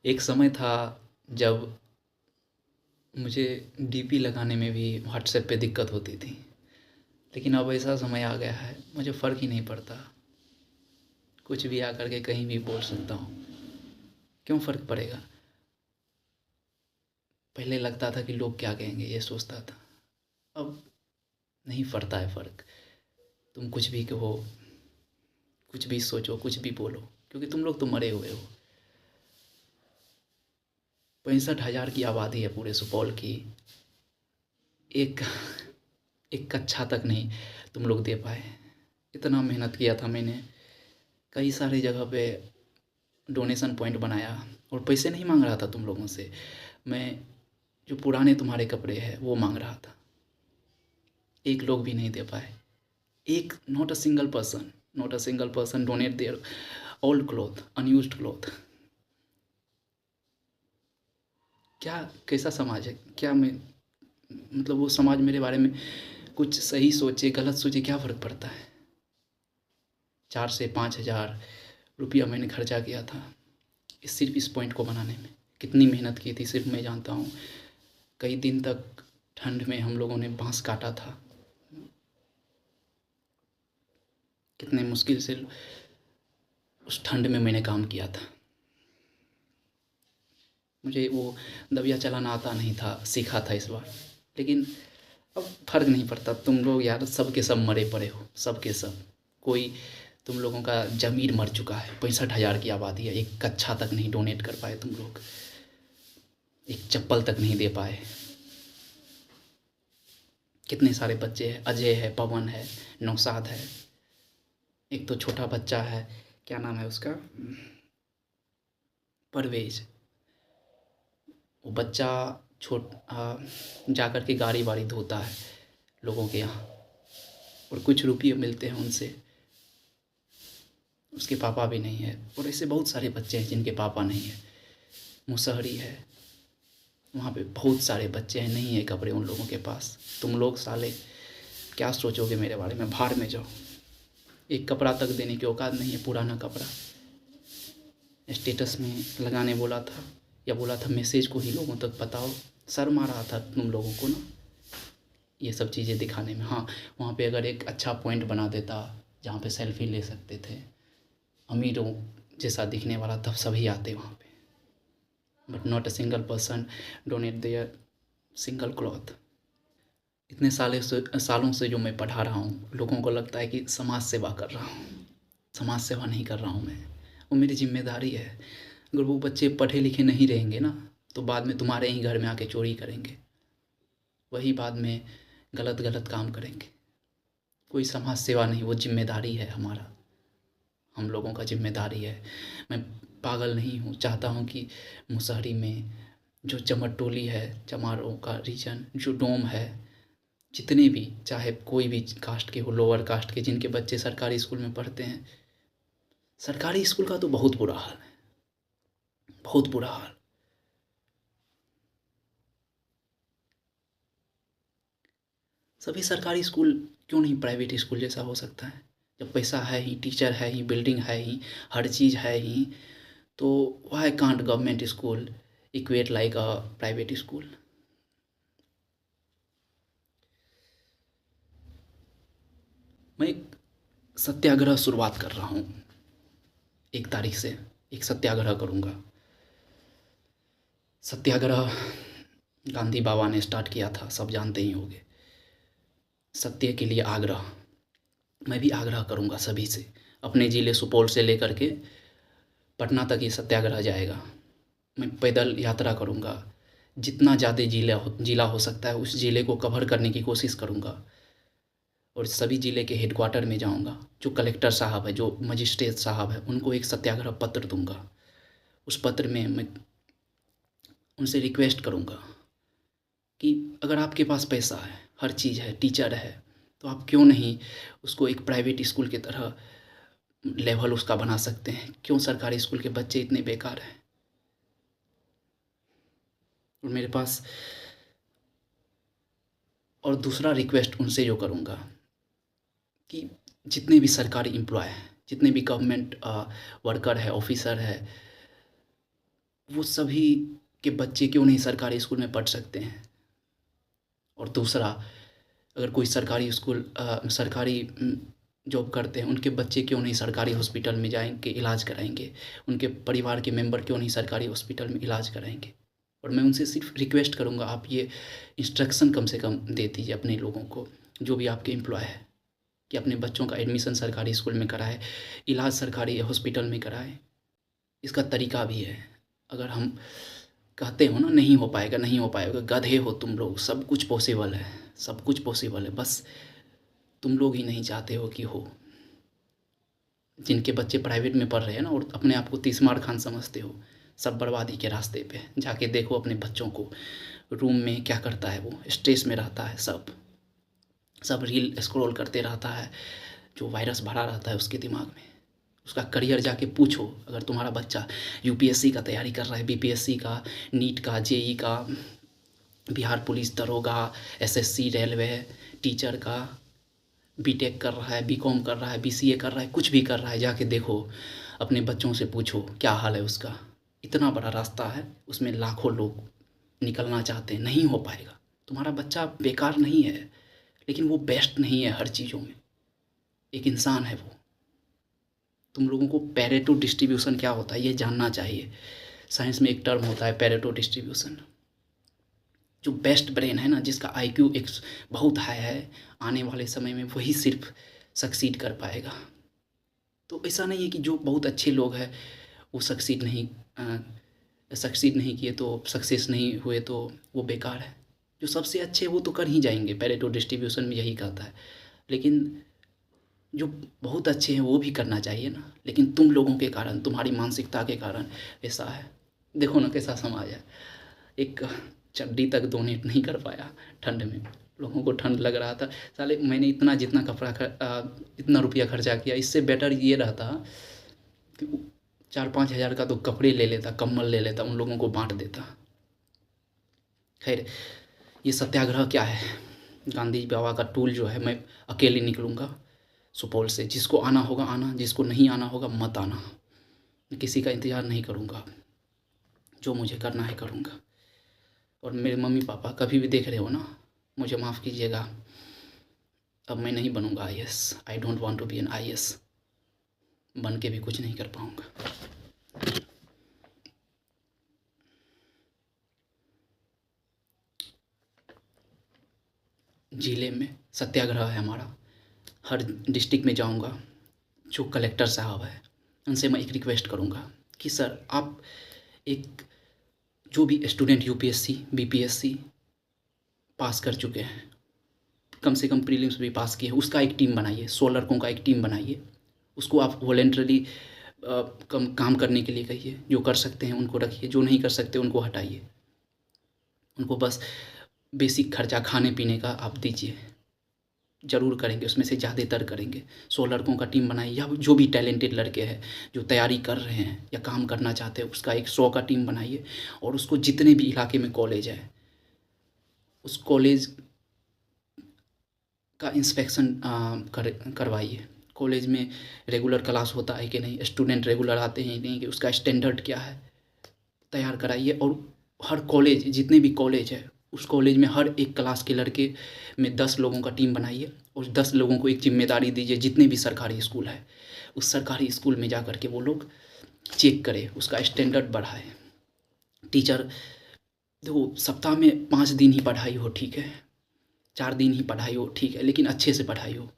एक समय था जब मुझे डीपी लगाने में भी व्हाट्सएप पे दिक्कत होती थी, लेकिन अब ऐसा समय आ गया है मुझे फ़र्क ही नहीं पड़ता, कुछ भी आकर के कहीं भी बोल सकता हूँ। क्यों फ़र्क पड़ेगा? पहले लगता था कि लोग क्या कहेंगे, ये सोचता था। अब नहीं पड़ता है फ़र्क। तुम कुछ भी कहो, कुछ भी सोचो, कुछ भी बोलो, क्योंकि तुम लोग तो मरे हुए हो। 65,000 की आबादी है पूरे सुपौल की। एक एक कक्षा तक नहीं तुम लोग दे पाए। इतना मेहनत किया था मैंने, कई सारी जगह पे डोनेशन पॉइंट बनाया और पैसे नहीं मांग रहा था तुम लोगों से। मैं जो पुराने तुम्हारे कपड़े हैं वो मांग रहा था, एक लोग भी नहीं दे पाए। एक not a single person donate their old cloth, unused cloth. क्या, कैसा समाज है? क्या मैं, मतलब वो समाज मेरे बारे में कुछ सही सोचे गलत सोचे, क्या फ़र्क पड़ता है? 4 से 5 हज़ार रुपया मैंने खर्चा किया था सिर्फ इस पॉइंट को बनाने में। कितनी मेहनत की थी सिर्फ मैं जानता हूँ। कई दिन तक ठंड में हम लोगों ने बांस काटा था, कितने मुश्किल से उस ठंड में मैंने काम किया था। मुझे वो दबिया चलाना आता नहीं था, सीखा था इस बार। लेकिन अब फ़र्क नहीं पड़ता। तुम लोग यार सब के सब मरे पड़े हो, सब के सब। कोई, तुम लोगों का ज़मीर मर चुका है। 65,000 की आबादी है, एक कक्षा तक नहीं डोनेट कर पाए तुम लोग, एक चप्पल तक नहीं दे पाए। कितने सारे बच्चे हैं, अजय है, पवन है, नौशाद है, एक तो छोटा बच्चा है, क्या नाम है उसका, परवेज। वो बच्चा जा कर के गाड़ी वाड़ी धोता है लोगों के यहाँ, और कुछ रुपये मिलते हैं उनसे। उसके पापा भी नहीं है, और ऐसे बहुत सारे बच्चे हैं जिनके पापा नहीं है। मुसहरी है, वहाँ पे बहुत सारे बच्चे हैं, नहीं है कपड़े उन लोगों के पास। तुम लोग साले क्या सोचोगे मेरे बारे में? भाड़ में जाओ। एक कपड़ा तक देने की औकात नहीं है, पुराना कपड़ा। स्टेटस में लगाने बोला था, या बोला था मैसेज को ही लोगों तक बताओ। शर्म आ रहा था तुम लोगों को ना ये सब चीज़ें दिखाने में। हाँ, वहाँ पे अगर एक अच्छा पॉइंट बना देता जहाँ पे सेल्फी ले सकते थे, अमीरों जैसा दिखने वाला, तब सभी आते वहाँ पे। But not a single person donate their single cloth. इतने सालों से जो मैं पढ़ा रहा हूँ, लोगों को लगता है कि समाज सेवा कर रहा हूँ। समाज सेवा नहीं कर रहा हूँ मैं, वो मेरी जिम्मेदारी है। अगर वो बच्चे पढ़े लिखे नहीं रहेंगे ना, तो बाद में तुम्हारे ही घर में आके चोरी करेंगे, वही बाद में गलत गलत काम करेंगे। कोई समाज सेवा नहीं, वो जिम्मेदारी है हमारा, हम लोगों का जिम्मेदारी है। मैं पागल नहीं हूँ, चाहता हूँ कि मुसहरी में जो चमरटोली है, चमारों का रीजन, जो डोम है, जितने भी, चाहे कोई भी कास्ट के हो, लोअर कास्ट के, जिनके बच्चे सरकारी स्कूल में पढ़ते हैं, सरकारी स्कूल का तो बहुत बुरा हाल है, बहुत बुरा हाल। सभी सरकारी स्कूल क्यों नहीं प्राइवेट स्कूल जैसा हो सकता है? जब पैसा है ही, टीचर है ही, बिल्डिंग है ही, हर चीज़ है ही, तो why can't government school equate like a private school? मैं एक सत्याग्रह शुरुआत कर रहा हूँ। 1 तारीख से एक सत्याग्रह करूँगा। सत्याग्रह गांधी बाबा ने स्टार्ट किया था, सब जानते ही होंगे। सत्य के लिए आग्रह, मैं भी आग्रह करूँगा सभी से। अपने ज़िले सुपौल से लेकर के पटना तक ये सत्याग्रह जाएगा। मैं पैदल यात्रा करूँगा, जितना ज़्यादा ज़िला हो सकता है उस ज़िले को कवर करने की कोशिश करूँगा, और सभी ज़िले के हेडक्वार्टर में जाऊँगा। जो कलेक्टर साहब है, जो मजिस्ट्रेट साहब है, उनको एक सत्याग्रह पत्र दूँगा। उस पत्र में मैं उनसे रिक्वेस्ट करूँगा कि अगर आपके पास पैसा है, हर चीज़ है, टीचर है, तो आप क्यों नहीं उसको एक प्राइवेट स्कूल की तरह लेवल उसका बना सकते हैं? क्यों सरकारी स्कूल के बच्चे इतने बेकार हैं? और मेरे पास, और दूसरा रिक्वेस्ट उनसे जो करूँगा कि जितने भी सरकारी एम्प्लॉय हैं, जितने भी गवर्नमेंट वर्कर है, ऑफिसर है, वो सभी के बच्चे क्यों नहीं सरकारी स्कूल में पढ़ सकते हैं। और दूसरा, अगर कोई सरकारी स्कूल सरकारी जॉब करते हैं, उनके बच्चे क्यों नहीं सरकारी हॉस्पिटल में जाएंगे, इलाज कराएंगे, उनके परिवार के मेंबर क्यों नहीं सरकारी हॉस्पिटल में इलाज कराएंगे। और मैं उनसे सिर्फ रिक्वेस्ट करूँगा, आप ये इंस्ट्रक्शन कम से कम दे दीजिए अपने लोगों को, जो भी आपके एम्प्लॉय है, कि अपने बच्चों का एडमिशन सरकारी स्कूल में कराए, इलाज सरकारी हॉस्पिटल में कराए। इसका तरीका भी है। अगर हम कहते हो ना नहीं हो पाएगा, नहीं हो पाएगा, गधे हो तुम लोग, सब कुछ पॉसिबल है, सब कुछ पॉसिबल है, बस तुम लोग ही नहीं चाहते हो कि हो। जिनके बच्चे प्राइवेट में पढ़ रहे हैं ना, और अपने आप को तीसमार खान समझते हो, सब बर्बादी के रास्ते पे। जाके देखो अपने बच्चों को, रूम में क्या करता है, वो स्ट्रेस में रहता है, सब रील स्क्रॉल करते रहता है, जो वायरस भरा रहता है उसके दिमाग में। उसका करियर जाके पूछो। अगर तुम्हारा बच्चा यूपीएससी का तैयारी कर रहा है, बीपीएससी का, नीट का, जेई का, बिहार पुलिस, दरोगा, एसएससी, रेलवे, टीचर का, बीटेक कर रहा है, बीकॉम कर रहा है, बीसीए कर रहा है, कुछ भी कर रहा है, जाके देखो अपने बच्चों से पूछो क्या हाल है उसका। इतना बड़ा रास्ता है, उसमें लाखों लोग निकलना चाहते हैं, नहीं हो पाएगा। तुम्हारा बच्चा बेकार नहीं है, लेकिन वो बेस्ट नहीं है हर चीज़ों में, एक इंसान है वो। तुम लोगों को पेरेटो डिस्ट्रीब्यूशन क्या होता है ये जानना चाहिए। साइंस में एक टर्म होता है पेरेटो डिस्ट्रीब्यूशन। जो बेस्ट ब्रेन है ना, जिसका आईक्यू एक बहुत हाई है, आने वाले समय में वही सिर्फ सक्सीड कर पाएगा। तो ऐसा नहीं है कि जो बहुत अच्छे लोग हैं वो सक्सीड नहीं किए तो, सक्सेस नहीं हुए तो वो बेकार है। जो सबसे अच्छे वो तो कर ही जाएंगे, पेरेटो डिस्ट्रीब्यूशन में यही कहता है। लेकिन जो बहुत अच्छे हैं वो भी करना चाहिए ना। लेकिन तुम लोगों के कारण, तुम्हारी मानसिकता के कारण ऐसा है। देखो ना कैसा समाज है, एक चड्डी तक डोनेट नहीं कर पाया ठंड में। लोगों को ठंड लग रहा था, साले मैंने इतना रुपया खर्चा किया, इससे बेटर ये रहता कि 4-5 हज़ार का तो कपड़े ले लेता, कम्बल ले लेता, उन लोगों को बांट देता। खैर, ये सत्याग्रह क्या है, गांधी बाबा का टूल जो है, मैं अकेले निकलूँगा सुपौल से। जिसको आना होगा आना, जिसको नहीं आना होगा मत आना। मैं किसी का इंतज़ार नहीं करूँगा, जो मुझे करना है करूँगा। और मेरे मम्मी पापा कभी भी देख रहे हो ना, मुझे माफ़ कीजिएगा, अब मैं नहीं बनूँगा IAS. I don't want to be an IAS. बन के भी कुछ नहीं कर पाऊँगा। ज़िले में सत्याग्रह है हमारा, हर डिस्ट्रिक्ट में जाऊँगा। जो कलेक्टर साहब है उनसे मैं एक रिक्वेस्ट करूँगा कि सर आप एक, जो भी स्टूडेंट यूपीएससी बीपीएससी पास कर चुके हैं, कम से कम प्रीलिम्स भी पास किए हैं, उसका एक टीम बनाइए, 100 लड़कों का एक टीम बनाइए। उसको आप वॉलेंटरली काम करने के लिए कहिए। जो कर सकते हैं उनको रखिए, जो नहीं कर सकते उनको हटाइए। उनको बस बेसिक खर्चा खाने पीने का आप दीजिए, ज़रूर करेंगे, उसमें से ज़्यादातर करेंगे। 100 लड़कों का टीम बनाइए, या जो भी टैलेंटेड लड़के हैं जो तैयारी कर रहे हैं या काम करना चाहते हैं, उसका एक 100 का टीम बनाइए। और उसको जितने भी इलाके में कॉलेज है, उस कॉलेज का इंस्पेक्शन करवाइए। कॉलेज में रेगुलर क्लास होता है कि नहीं, स्टूडेंट रेगुलर आते हैं नहीं, कि उसका स्टैंडर्ड क्या है, तैयार कराइए। और हर कॉलेज, जितने भी कॉलेज है, उस कॉलेज में हर एक क्लास के लड़के में 10 लोगों का टीम बनाइए। और 10 लोगों को एक जिम्मेदारी दीजिए, जितने भी सरकारी स्कूल है उस सरकारी स्कूल में जा कर के वो लोग चेक करें, उसका स्टैंडर्ड बढ़ाए। टीचर देखो, सप्ताह में 5 दिन ही पढ़ाई हो ठीक है, 4 दिन ही पढ़ाई हो ठीक है, लेकिन अच्छे से पढ़ाई हो।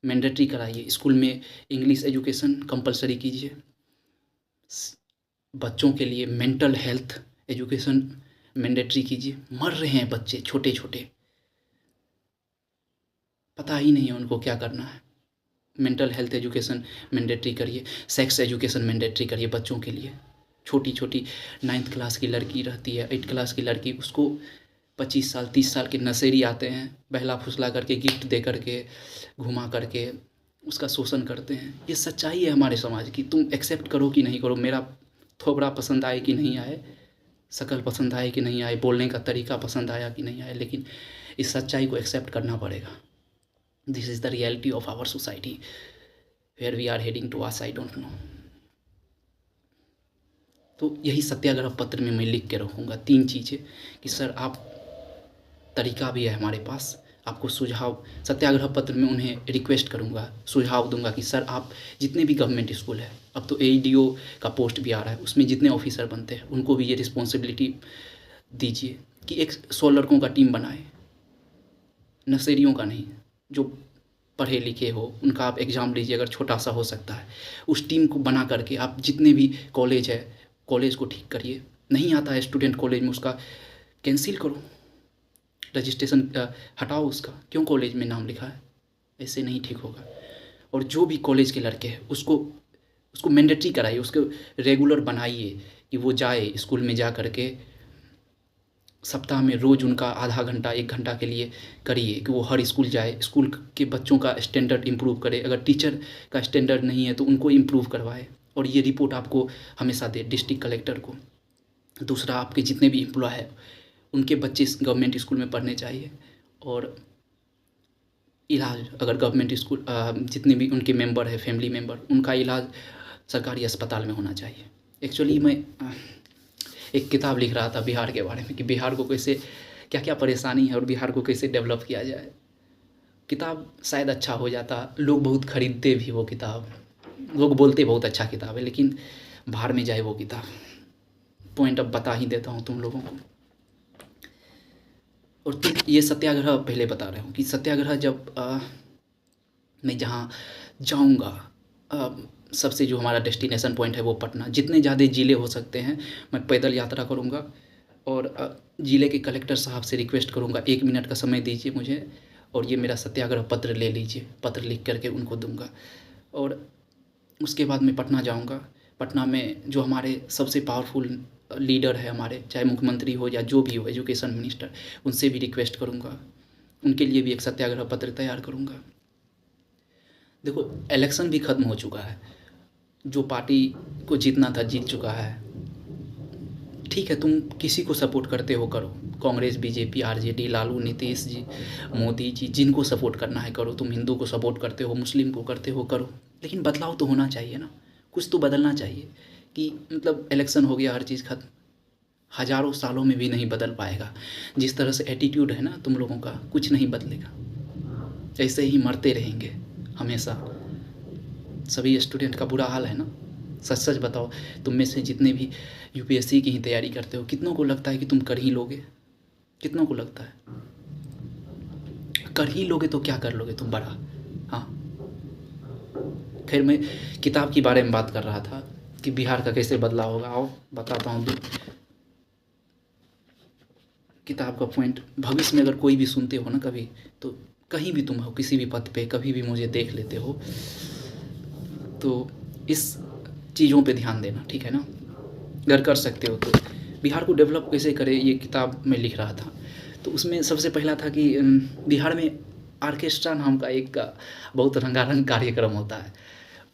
मैंडेटरी कराइए, स्कूल में इंग्लिश एजुकेशन कंपलसरी कीजिए। बच्चों के लिए मेंटल हेल्थ एजुकेशन मैंडेटरी कीजिए। मर रहे हैं बच्चे छोटे छोटे, पता ही नहीं है उनको क्या करना है। मेंटल हेल्थ एजुकेशन मैंडेटरी करिए। सेक्स एजुकेशन मैंडेटरी करिए बच्चों के लिए। छोटी छोटी 9th क्लास की लड़की रहती है, 8th क्लास की लड़की, उसको 25 साल 30 साल के नशेड़ी आते हैं, बहला फुसला करके, गिफ्ट दे करके, घुमा करके उसका शोषण करते हैं। ये सच्चाई है हमारे समाज की। तुम एक्सेप्ट करो कि नहीं करो, मेरा थोबड़ा पसंद आए कि नहीं आए, शक्ल पसंद आए कि नहीं आए, बोलने का तरीका पसंद आया कि नहीं आया, लेकिन इस सच्चाई को एक्सेप्ट करना पड़ेगा। This is the reality of our society. Where we are heading to as I don't know. तो यही सत्याग्रह पत्र में मैं लिख के रखूँगा 3 चीज़ें कि सर आप, तरीका भी है हमारे पास, आपको सुझाव, सत्याग्रह पत्र में उन्हें रिक्वेस्ट करूँगा, सुझाव दूंगा कि सर आप जितने भी गवर्नमेंट स्कूल है, अब तो AEDO का पोस्ट भी आ रहा है, उसमें जितने ऑफिसर बनते हैं उनको भी ये रिस्पॉन्सिबिलिटी दीजिए कि एक 100 लड़कों का टीम बनाए, नशेड़ियों का नहीं, जो पढ़े लिखे हो उनका आप एग्ज़ाम लीजिए, अगर छोटा सा हो सकता है, उस टीम को बना करके आप जितने भी कॉलेज है, कॉलेज को ठीक करिए। नहीं आता है स्टूडेंट कॉलेज में, उसका कैंसिल करो, रजिस्ट्रेशन हटाओ उसका, क्यों कॉलेज में नाम लिखा है, ऐसे नहीं ठीक होगा। और जो भी कॉलेज के लड़के हैं उसको मैंडेटरी कराइए, उसको रेगुलर बनाइए कि वो जाए स्कूल में, जा करके सप्ताह में रोज़ उनका आधा घंटा 1 घंटा के लिए करिए कि वो हर स्कूल जाए, स्कूल के बच्चों का स्टैंडर्ड इम्प्रूव करे, अगर टीचर का स्टैंडर्ड नहीं है तो उनको इम्प्रूव करवाए, और ये रिपोर्ट आपको हमेशा दे डिस्ट्रिक्ट कलेक्टर को। दूसरा, आपके जितने भी एम्प्लॉय है उनके बच्चे गवर्नमेंट स्कूल में पढ़ने चाहिए, और इलाज, अगर गवर्नमेंट स्कूल जितने भी उनके मेंबर है, फैमिली मेंबर, उनका इलाज सरकारी अस्पताल में होना चाहिए। एक्चुअली मैं एक किताब लिख रहा था बिहार के बारे में कि बिहार को कैसे, क्या क्या परेशानी है और बिहार को कैसे डेवलप किया जाए। किताब शायद अच्छा हो जाता, लोग बहुत खरीदते भी वो किताब, लोग बोलते बहुत अच्छा किताब है, लेकिन बाहर में जाए वो किताब। पॉइंट अब बता ही देता हूँ तुम लोगों को। और ये सत्याग्रह पहले बता रहा हूँ कि सत्याग्रह जब मैं जहाँ जाऊँगा, सबसे जो हमारा डेस्टिनेशन पॉइंट है वो पटना, जितने ज़्यादा ज़िले हो सकते हैं मैं पैदल यात्रा करूँगा, और ज़िले के कलेक्टर साहब से रिक्वेस्ट करूँगा 1 मिनट का समय दीजिए मुझे, और ये मेरा सत्याग्रह पत्र ले लीजिए, पत्र लिख करके उनको दूँगा। और उसके बाद मैं पटना जाऊँगा। पटना में जो हमारे सबसे पावरफुल लीडर है हमारे, चाहे मुख्यमंत्री हो या जो भी हो, एजुकेशन मिनिस्टर, उनसे भी रिक्वेस्ट करूँगा, उनके लिए भी एक सत्याग्रह पत्र तैयार करूँगा। देखो, इलेक्शन भी ख़त्म हो चुका है, जो पार्टी को जीतना था जीत चुका है। ठीक है, तुम किसी को सपोर्ट करते हो करो, कांग्रेस, बीजेपी, आरजेडी, लालू, नीतीश जी, मोदी जी, जिनको सपोर्ट करना है करो। तुम हिंदू को सपोर्ट करते हो, मुस्लिम को करते हो, करो, लेकिन बदलाव तो होना चाहिए ना, कुछ तो बदलना चाहिए। कि मतलब इलेक्शन हो गया, हर चीज़ खत्म, हज़ारों सालों में भी नहीं बदल पाएगा। जिस तरह से एटीट्यूड है ना तुम लोगों का, कुछ नहीं बदलेगा, ऐसे ही मरते रहेंगे हमेशा। सभी स्टूडेंट का बुरा हाल है ना। सच सच बताओ, तुम में से जितने भी UPSC की ही तैयारी करते हो, कितनों को लगता है कि तुम कर ही लोगे? कितनों को लगता है कर ही लोगे? तो क्या कर लोगे तुम बड़ा? हाँ, खैर, मैं किताब के बारे में बात कर रहा था कि बिहार का कैसे बदलाव होगा। आओ बताता हूँ। किताब का पॉइंट, भविष्य में अगर कोई भी सुनते हो ना कभी, तो कहीं भी तुम हो, किसी भी पद पे, कभी भी मुझे देख लेते हो, तो इस चीज़ों पे ध्यान देना, ठीक है ना। अगर कर सकते हो तो बिहार को डेवलप कैसे करें, ये किताब में लिख रहा था। तो उसमें सबसे पहला था कि बिहार में आर्केस्ट्रा नाम का एक बहुत रंगारंग कार्यक्रम होता है,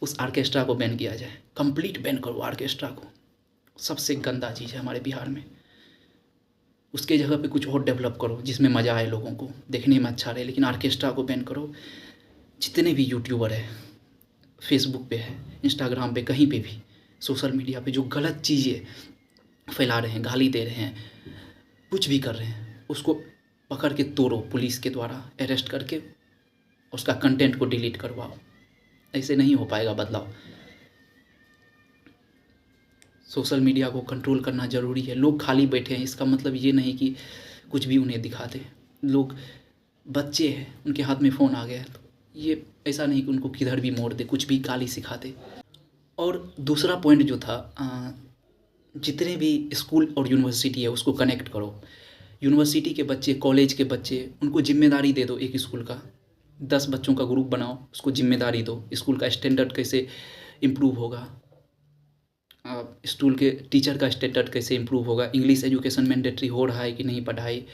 उस आर्केस्ट्रा को बैन किया जाए, कंप्लीट बैन करो आर्केस्ट्रा को। सबसे गंदा चीज़ है हमारे बिहार में। उसके जगह पे कुछ और डेवलप करो जिसमें मज़ा आए, लोगों को देखने में अच्छा रहे, लेकिन आर्केस्ट्रा को बैन करो। जितने भी यूट्यूबर है, फेसबुक पे है, इंस्टाग्राम पे, कहीं पे भी सोशल मीडिया पे जो गलत चीज़ें फैला रहे हैं, गाली दे रहे हैं, कुछ भी कर रहे हैं, उसको पकड़ के तोड़ो, पुलिस के द्वारा अरेस्ट करके उसका कंटेंट को डिलीट करवाओ। ऐसे नहीं हो पाएगा बदलाव। सोशल मीडिया को कंट्रोल करना ज़रूरी है। लोग खाली बैठे हैं, इसका मतलब ये नहीं कि कुछ भी उन्हें दिखाते। लोग बच्चे हैं, उनके हाथ में फ़ोन आ गया है, तो ये ऐसा नहीं कि उनको किधर भी मोड़ दे, कुछ भी गाली सिखाते। और दूसरा पॉइंट जो था, जितने भी स्कूल और यूनिवर्सिटी है उसको कनेक्ट करो। यूनिवर्सिटी के बच्चे, कॉलेज के बच्चे, उनको जिम्मेदारी दे दो एक स्कूल का। 10 बच्चों का ग्रुप बनाओ, उसको जिम्मेदारी दो। स्कूल का स्टैंडर्ड कैसे इम्प्रूव होगा, स्कूल के टीचर का स्टैंडर्ड कैसे इम्प्रूव होगा, इंग्लिश एजुकेशन मैंडेटरी हो रहा है कि नहीं पढ़ाई,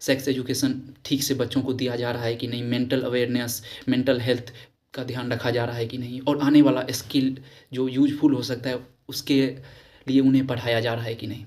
सेक्स एजुकेशन ठीक से बच्चों को दिया जा रहा है कि नहीं, मेंटल अवेयरनेस, मेंटल हेल्थ का ध्यान रखा जा रहा है कि नहीं, और आने वाला स्किल जो यूजफुल हो सकता है उसके लिए उन्हें पढ़ाया जा रहा है कि नहीं।